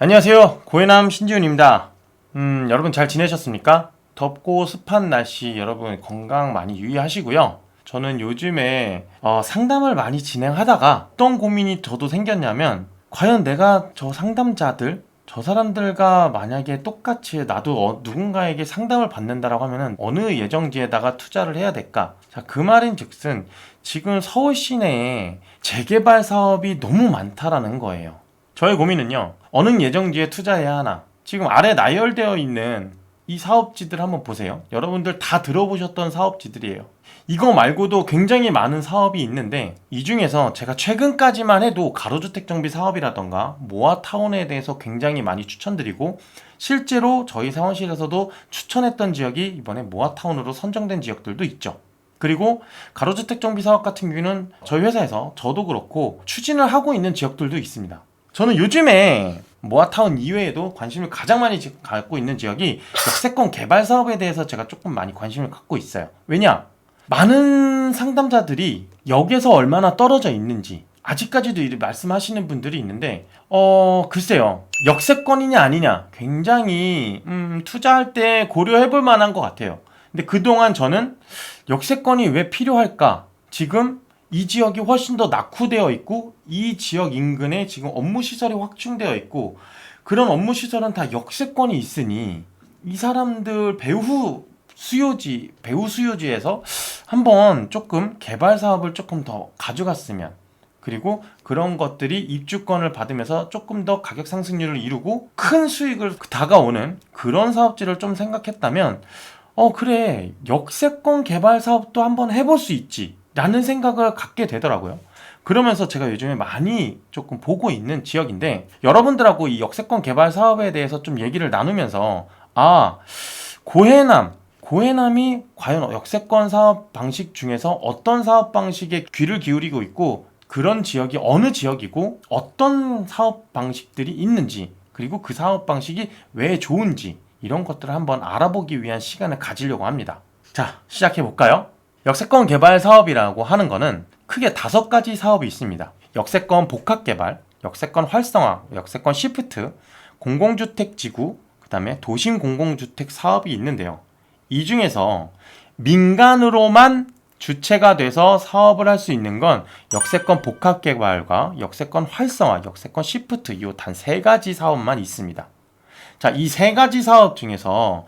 안녕하세요. 고해남 신지훈입니다. 여러분 잘 지내셨습니까? 덥고 습한 날씨 여러분 건강 많이 유의하시고요. 저는 요즘에 상담을 많이 진행하다가 어떤 고민이 저도 생겼냐면 과연 내가 저 상담자들 저 사람들과 만약에 똑같이 나도 누군가에게 상담을 받는다라고 하면은 어느 예정지에다가 투자를 해야 될까? 자, 그 말인즉슨 지금 서울 시내에 재개발 사업이 너무 많다라는 거예요. 저의 고민은요, 어느 예정지에 투자해야 하나. 지금 아래 나열되어 있는 이 사업지들 한번 보세요. 여러분들 다 들어보셨던 사업지들이에요. 이거 말고도 굉장히 많은 사업이 있는데, 이 중에서 제가 최근까지만 해도 가로주택 정비 사업이라던가 모아타운에 대해서 굉장히 많이 추천드리고, 실제로 저희 사원실에서도 추천했던 지역이 이번에 모아타운으로 선정된 지역들도 있죠. 그리고 가로주택 정비 사업 같은 경우는 저희 회사에서 저도 그렇고 추진을 하고 있는 지역들도 있습니다. 저는 요즘에 모아타운 이외에도 관심을 가장 많이 갖고 있는 지역이 역세권 개발 사업에 대해서 제가 조금 많이 관심을 갖고 있어요. 왜냐? 많은 상담자들이 역에서 얼마나 떨어져 있는지 아직까지도 이렇게 말씀하시는 분들이 있는데 글쎄요. 역세권이냐 아니냐 굉장히 투자할 때 고려해 볼 만한 것 같아요. 근데 그동안 저는 역세권이 왜 필요할까? 지금 이 지역이 훨씬 더 낙후되어 있고 이 지역 인근에 지금 업무 시설이 확충되어 있고 그런 업무 시설은 다 역세권이 있으니 이 사람들 배후 수요지에서 한번 조금 개발 사업을 조금 더 가져갔으면, 그리고 그런 것들이 입주권을 받으면서 조금 더 가격 상승률을 이루고 큰 수익을 다가오는 그런 사업지를 좀 생각했다면 그래, 역세권 개발 사업도 한번 해볼 수 있지 라는 생각을 갖게 되더라고요. 그러면서 제가 요즘에 많이 조금 보고 있는 지역인데, 여러분들하고 이 역세권 개발 사업에 대해서 좀 얘기를 나누면서 고해남이 과연 역세권 사업 방식 중에서 어떤 사업 방식에 귀를 기울이고 있고, 그런 지역이 어느 지역이고 어떤 사업 방식들이 있는지, 그리고 그 사업 방식이 왜 좋은지, 이런 것들을 한번 알아보기 위한 시간을 가지려고 합니다. 자, 시작해 볼까요? 역세권 개발 사업이라고 하는 거는 크게 5가지 사업이 있습니다. 역세권 복합 개발, 역세권 활성화, 역세권 시프트, 공공주택 지구, 그 다음에 도심 공공주택 사업이 있는데요. 이 중에서 민간으로만 주체가 돼서 사업을 할 수 있는 건 역세권 복합 개발과 역세권 활성화, 역세권 시프트, 이 단 3가지 사업만 있습니다. 자, 이 3가지 사업 중에서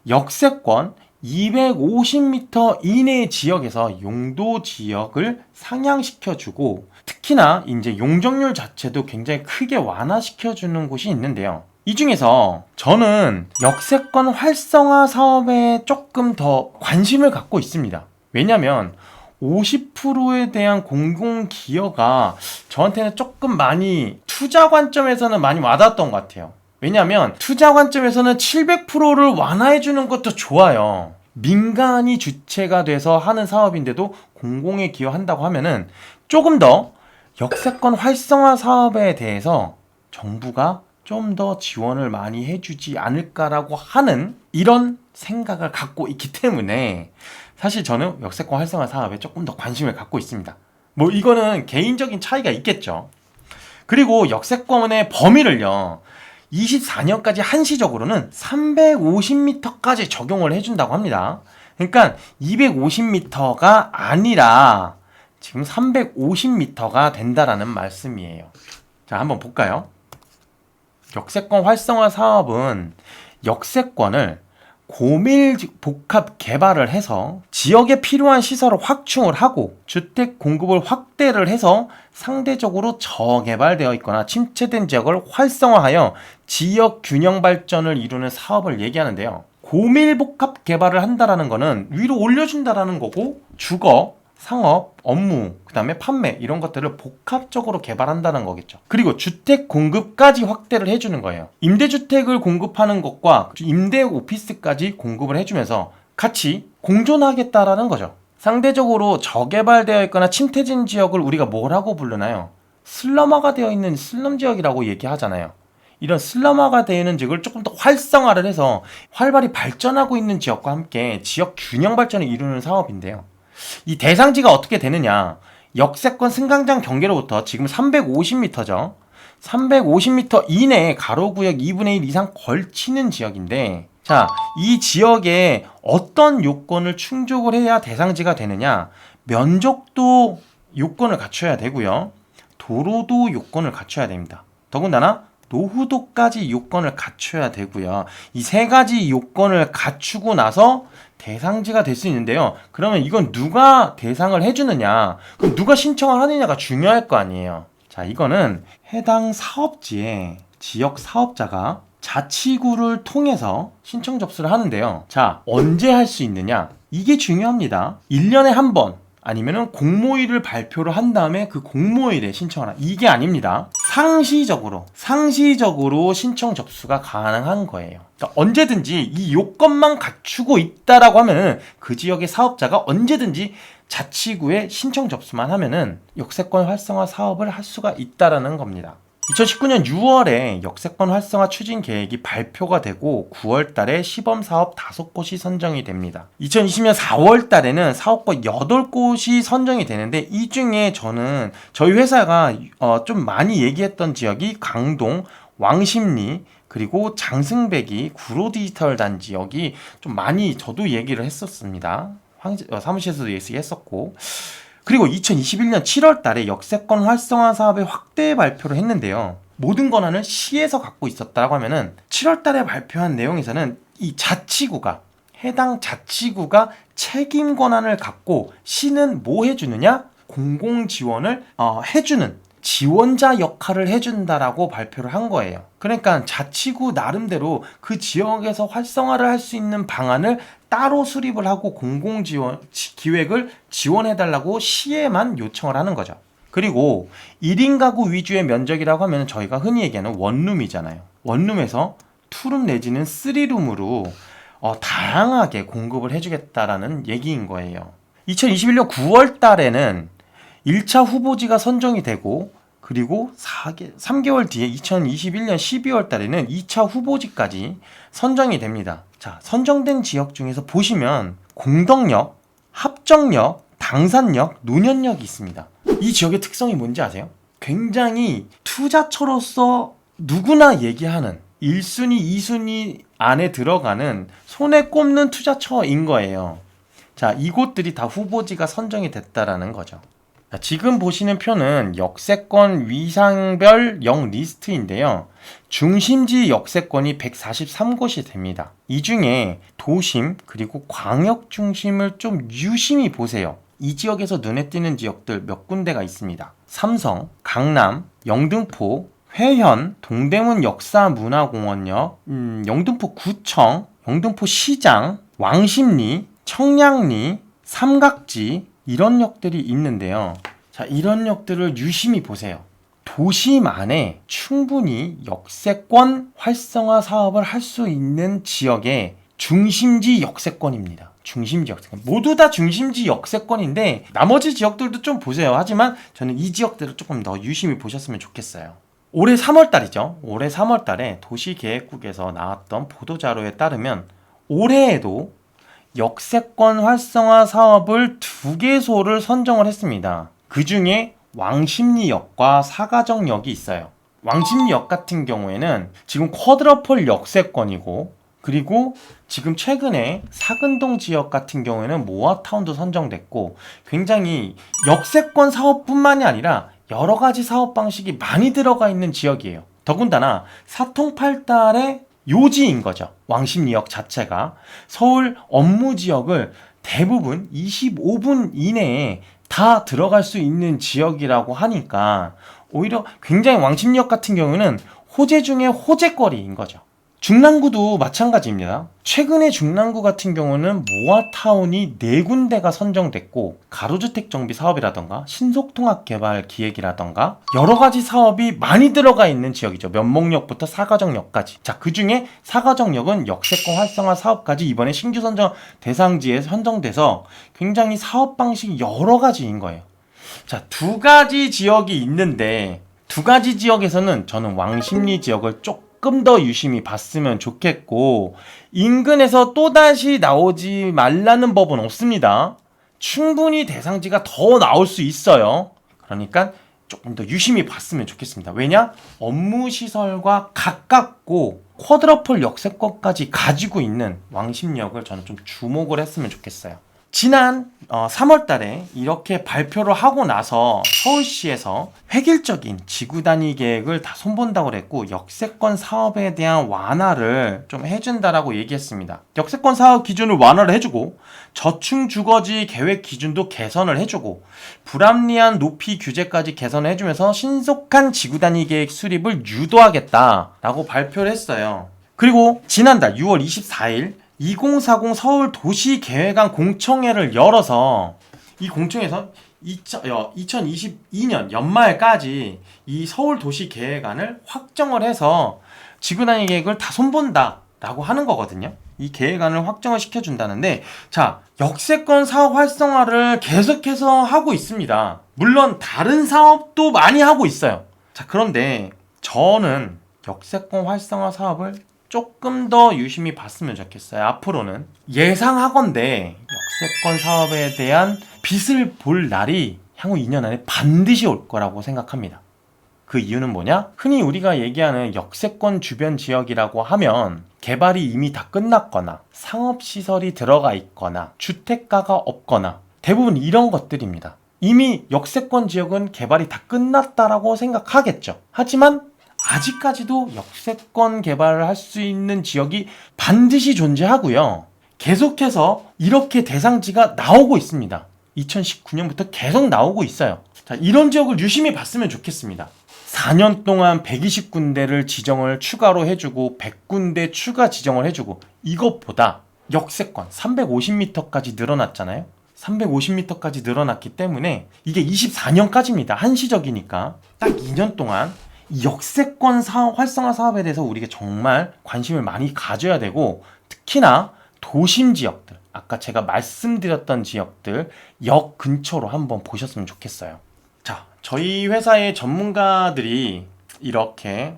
역세권 250m 이내 지역에서 용도 지역을 상향시켜주고, 특히나 이제 용적률 자체도 굉장히 크게 완화시켜주는 곳이 있는데요. 이 중에서 저는 역세권 활성화 사업에 조금 더 관심을 갖고 있습니다. 왜냐면 50%에 대한 공공기여가 저한테는 조금 많이 투자 관점에서는 많이 와닿았던 것 같아요. 왜냐하면 투자 관점에서는 700%를 완화해주는 것도 좋아요. 민간이 주체가 돼서 하는 사업인데도 공공에 기여한다고 하면은 조금 더 역세권 활성화 사업에 대해서 정부가 좀 더 지원을 많이 해주지 않을까라고 하는 이런 생각을 갖고 있기 때문에 사실 저는 역세권 활성화 사업에 조금 더 관심을 갖고 있습니다. 뭐 이거는 개인적인 차이가 있겠죠. 그리고 역세권의 범위를요, 24년까지 한시적으로는 350m까지 적용을 해준다고 합니다. 그러니까 250m가 아니라 지금 350m가 된다라는 말씀이에요. 자, 한번 볼까요? 역세권 활성화 사업은 역세권을 고밀 복합 개발을 해서 지역에 필요한 시설을 확충을 하고 주택 공급을 확대를 해서 상대적으로 저개발되어 있거나 침체된 지역을 활성화하여 지역 균형 발전을 이루는 사업을 얘기하는데요. 고밀 복합 개발을 한다라는 거는 위로 올려준다라는 거고, 주거, 상업, 업무, 그 다음에 판매, 이런 것들을 복합적으로 개발한다는 거겠죠. 그리고 주택 공급까지 확대를 해주는 거예요. 임대주택을 공급하는 것과 임대 오피스까지 공급을 해주면서 같이 공존하겠다라는 거죠. 상대적으로 저개발되어 있거나 침체된 지역을 우리가 뭐라고 부르나요? 슬럼화가 되어 있는 슬럼 지역이라고 얘기하잖아요. 이런 슬럼화가 되는 지역을 조금 더 활성화를 해서 활발히 발전하고 있는 지역과 함께 지역 균형 발전을 이루는 사업인데요. 이 대상지가 어떻게 되느냐? 역세권 승강장 경계로부터 지금 350m죠. 350m 이내에 가로구역 2분의 1 이상 걸치는 지역인데, 자, 이 지역에 어떤 요건을 충족을 해야 대상지가 되느냐? 면적도 요건을 갖춰야 되고요. 도로도 요건을 갖춰야 됩니다. 더군다나 노후도까지 요건을 갖춰야 되고요. 이 세 가지 요건을 갖추고 나서 대상지가 될 수 있는데요. 그러면 이건 누가 대상을 해주느냐? 그럼 누가 신청을 하느냐가 중요할 거 아니에요. 자, 이거는 해당 사업지의 지역 사업자가 자치구를 통해서 신청 접수를 하는데요. 자, 언제 할 수 있느냐? 이게 중요합니다. 1년에 한 번, 아니면은 공모일을 발표를 한 다음에 그 공모일에 신청하라. 이게 아닙니다. 상시적으로 신청 접수가 가능한 거예요. 그러니까 언제든지 이 요건만 갖추고 있다라고 하면은 그 지역의 사업자가 언제든지 자치구에 신청 접수만 하면은 역세권 활성화 사업을 할 수가 있다라는 겁니다. 2019년 6월에 역세권 활성화 추진 계획이 발표가 되고 9월 달에 시범 사업 5곳이 선정이 됩니다. 2020년 4월 달에는 사업권 8곳이 선정이 되는데, 이 중에 저희 회사가 좀 많이 얘기했던 지역이 강동, 왕십리, 그리고 장승배기 구로디지털 단지, 여기 좀 많이 저도 얘기를 했었습니다. 사무실에서도 얘기했었고, 그리고 2021년 7월 달에 역세권 활성화 사업의 확대 발표를 했는데요. 모든 권한을 시에서 갖고 있었다고 하면은 7월 달에 발표한 내용에서는 이 해당 자치구가 책임 권한을 갖고 시는 뭐 해주느냐? 공공 지원을 해주는 지원자 역할을 해준다라고 발표를 한 거예요. 그러니까 자치구 나름대로 그 지역에서 활성화를 할 수 있는 방안을 따로 수립을 하고 공공지원 기획을 지원해달라고 시에만 요청을 하는 거죠. 그리고 1인 가구 위주의 면적이라고 하면 저희가 흔히 얘기하는 원룸이잖아요. 원룸에서 투룸 내지는 3룸으로 다양하게 공급을 해주겠다라는 얘기인 거예요. 2021년 9월 달에는 1차 후보지가 선정이 되고, 그리고 3개월 뒤에 2021년 12월 달에는 2차 후보지까지 선정이 됩니다. 자, 선정된 지역 중에서 보시면 공덕역, 합정역, 당산역, 논현역이 있습니다. 이 지역의 특성이 뭔지 아세요? 굉장히 투자처로서 누구나 얘기하는 1순위, 2순위 안에 들어가는 손에 꼽는 투자처인 거예요. 자, 이곳들이 다 후보지가 선정이 됐다라는 거죠. 지금 보시는 표는 역세권 위상별 영 리스트인데요. 중심지 역세권이 143곳이 됩니다. 이 중에 도심 그리고 광역 중심을 좀 유심히 보세요. 이 지역에서 눈에 띄는 지역들 몇 군데가 있습니다. 삼성, 강남, 영등포, 회현, 동대문 역사문화공원역, 영등포 구청, 영등포 시장, 왕십리, 청량리, 삼각지, 이런 역들이 있는데요. 자, 이런 역들을 유심히 보세요. 도심 안에 충분히 역세권 활성화 사업을 할 수 있는 지역의 중심지 역세권입니다. 중심지 역세권. 모두 다 중심지 역세권인데 나머지 지역들도 좀 보세요. 하지만 저는 이 지역들을 조금 더 유심히 보셨으면 좋겠어요. 올해 3월달이죠. 올해 3월달에 도시계획국에서 나왔던 보도자료에 따르면 올해에도 역세권 활성화 사업을 2개소를 선정을 했습니다. 그 중에 왕십리역과 사가정역이 있어요. 왕십리역 같은 경우에는 지금 쿼드러폴 역세권이고, 그리고 지금 최근에 사근동 지역 같은 경우에는 모아타운도 선정됐고, 굉장히 역세권 사업뿐만이 아니라 여러 가지 사업 방식이 많이 들어가 있는 지역이에요. 더군다나 사통팔달의 요지인 거죠. 왕십리역 자체가 서울 업무 지역을 대부분 25분 이내에 다 들어갈 수 있는 지역이라고 하니까 오히려 굉장히 왕십리역 같은 경우는 호재 중에 호재거리인 거죠. 중랑구도 마찬가지입니다. 최근에 중랑구 같은 경우는 모아타운이 4군데가 선정됐고, 가로주택 정비 사업이라던가 신속통합개발 기획이라던가 여러 가지 사업이 많이 들어가 있는 지역이죠. 면목역부터 사가정역까지. 자, 그 중에 사가정역은 역세권 활성화 사업까지 이번에 신규 선정 대상지에 선정돼서 굉장히 사업 방식이 여러 가지인 거예요. 자, 2가지 지역이 있는데 2가지 지역에서는 저는 왕십리 지역을 조금 더 유심히 봤으면 좋겠고, 인근에서 또다시 나오지 말라는 법은 없습니다. 충분히 대상지가 더 나올 수 있어요. 그러니까 조금 더 유심히 봤으면 좋겠습니다. 왜냐? 업무 시설과 가깝고 쿼드러플 역세권까지 가지고 있는 왕십리역을 저는 좀 주목을 했으면 좋겠어요. 지난 3월 달에 이렇게 발표를 하고 나서 서울시에서 획일적인 지구 단위 계획을 다 손본다고 그랬고 역세권 사업에 대한 완화를 좀 해준다라고 얘기했습니다. 역세권 사업 기준을 완화를 해주고 저층 주거지 계획 기준도 개선을 해주고 불합리한 높이 규제까지 개선을 해주면서 신속한 지구 단위 계획 수립을 유도하겠다라고 발표를 했어요. 그리고 지난달 6월 24일 2040 서울 도시계획안 공청회를 열어서 이 공청회에서 2022년 연말까지 이 서울 도시계획안을 확정을 해서 지구단위 계획을 다 손본다라고 하는 거거든요. 이 계획안을 확정을 시켜준다는데, 자, 역세권 사업 활성화를 계속해서 하고 있습니다. 물론 다른 사업도 많이 하고 있어요. 자, 그런데 저는 역세권 활성화 사업을 조금 더 유심히 봤으면 좋겠어요. 앞으로는 예상하건대 역세권 사업에 대한 빛을 볼 날이 향후 2년 안에 반드시 올 거라고 생각합니다. 그 이유는 뭐냐? 흔히 우리가 얘기하는 역세권 주변 지역이라고 하면 개발이 이미 다 끝났거나 상업시설이 들어가 있거나 주택가가 없거나 대부분 이런 것들입니다. 이미 역세권 지역은 개발이 다 끝났다라고 생각하겠죠. 하지만 아직까지도 역세권 개발을 할 수 있는 지역이 반드시 존재하고요. 계속해서 이렇게 대상지가 나오고 있습니다. 2019년부터 계속 나오고 있어요. 자, 이런 지역을 유심히 봤으면 좋겠습니다. 4년 동안 120군데를 지정을 추가로 해주고 100군데 추가 지정을 해주고 이것보다 역세권 350m까지 늘어났잖아요. 350m까지 늘어났기 때문에 이게 24년까지입니다. 한시적이니까 딱 2년 동안 역세권 사업, 활성화 사업에 대해서 우리가 정말 관심을 많이 가져야 되고 특히나 도심 지역들, 아까 제가 말씀드렸던 지역들 역 근처로 한번 보셨으면 좋겠어요. 자, 저희 회사의 전문가들이 이렇게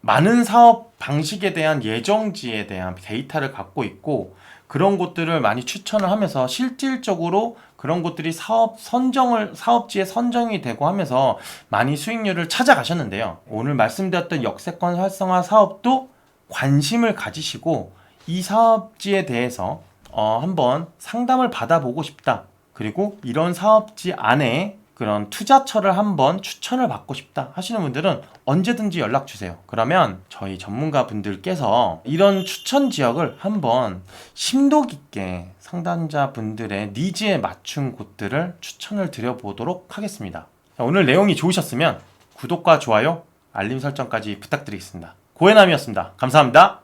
많은 사업 방식에 대한 예정지에 대한 데이터를 갖고 있고 그런 곳들을 많이 추천을 하면서 실질적으로 그런 곳들이 사업지에 선정이 되고 하면서 많이 수익률을 찾아가셨는데요. 오늘 말씀드렸던 역세권 활성화 사업도 관심을 가지시고 이 사업지에 대해서 한번 상담을 받아보고 싶다. 그리고 이런 사업지 안에 그런 투자처를 한번 추천을 받고 싶다 하시는 분들은 언제든지 연락 주세요. 그러면 저희 전문가 분들께서 이런 추천 지역을 한번 심도 깊게 상담자 분들의 니즈에 맞춘 곳들을 추천을 드려보도록 하겠습니다. 자, 오늘 내용이 좋으셨으면 구독과 좋아요, 알림 설정까지 부탁드리겠습니다. 고해남이었습니다. 감사합니다.